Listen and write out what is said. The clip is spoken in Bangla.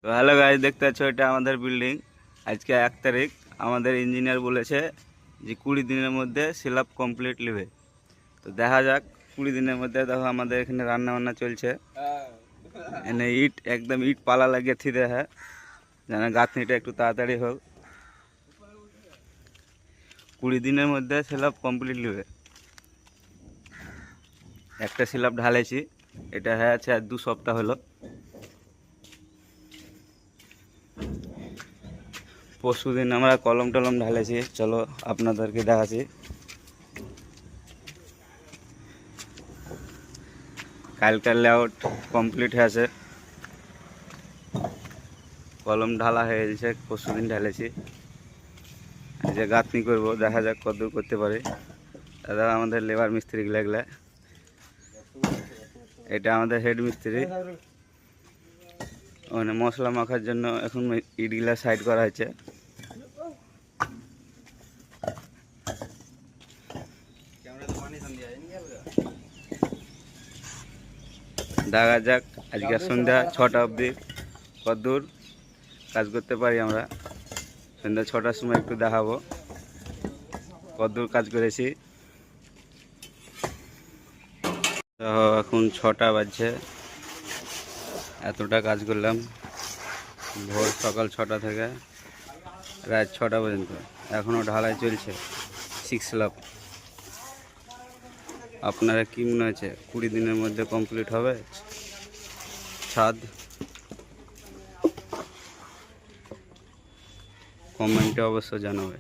তো হ্যালো গাইজ, দেখতে পাচ্ছ এটা আমাদের বিল্ডিং। আজকে 1 তারিখ। আমাদের ইঞ্জিনিয়ার বলেছে যে 20 দিনের মধ্যে স্ল্যাব কমপ্লিট নেবে। তো দেখা যাক 20 দিনের মধ্যে। দেখো আমাদের এখানে রান্না বান্না চলছে। এনে ইট একদম ইট পালা লাগিয়ে থিতে হ্যাঁ, যেন গাঁথনিটা একটু তাড়াতাড়ি হোক। 20 দিনের মধ্যে স্ল্যাব কমপ্লিট নেবে। একটা স্ল্যাব ঢালেছি, এটা হয়ে আছে আর 2 সপ্তাহ হলো। পরশুদিন আমরা কলম টলম ঢালেছি, চলো আপনাদেরকে দেখাচ্ছি। কালকার লেআউট কমপ্লিট হয়েছে, কলম ঢালা হয়ে গেছে, পরশুদিন ঢালেছি। যে গাঁথনি করবো, দেখা যাক কতদূর করতে পারি। দাদা আমাদের লেবার মিস্ত্রি এগুলা, এটা আমাদের হেড মিস্ত্রি। ওখানে মশলা মাখার জন্য এখন ইটগুলা সাইড করা হয়েছে। দেখা যাক আজকে সন্ধ্যা 6টা অবধি কতদূর কাজ করতে পারি আমরা। সন্ধ্যা 6টার সময় একটু দেখাবো কতদূর কাজ করেছি। তো এখন 6টা বাজছে, এতটা কাজ করলাম ভোর সকাল 6টা থেকে রাত 6টা পর্যন্ত। এখনও ঢালাই চলছে 6 স্ল্যাব। আপনারা কি মনে হচ্ছে 20 দিনের মধ্যে কমপ্লিট হবে ছাদ? কমেন্টে অবশ্য জানাবে।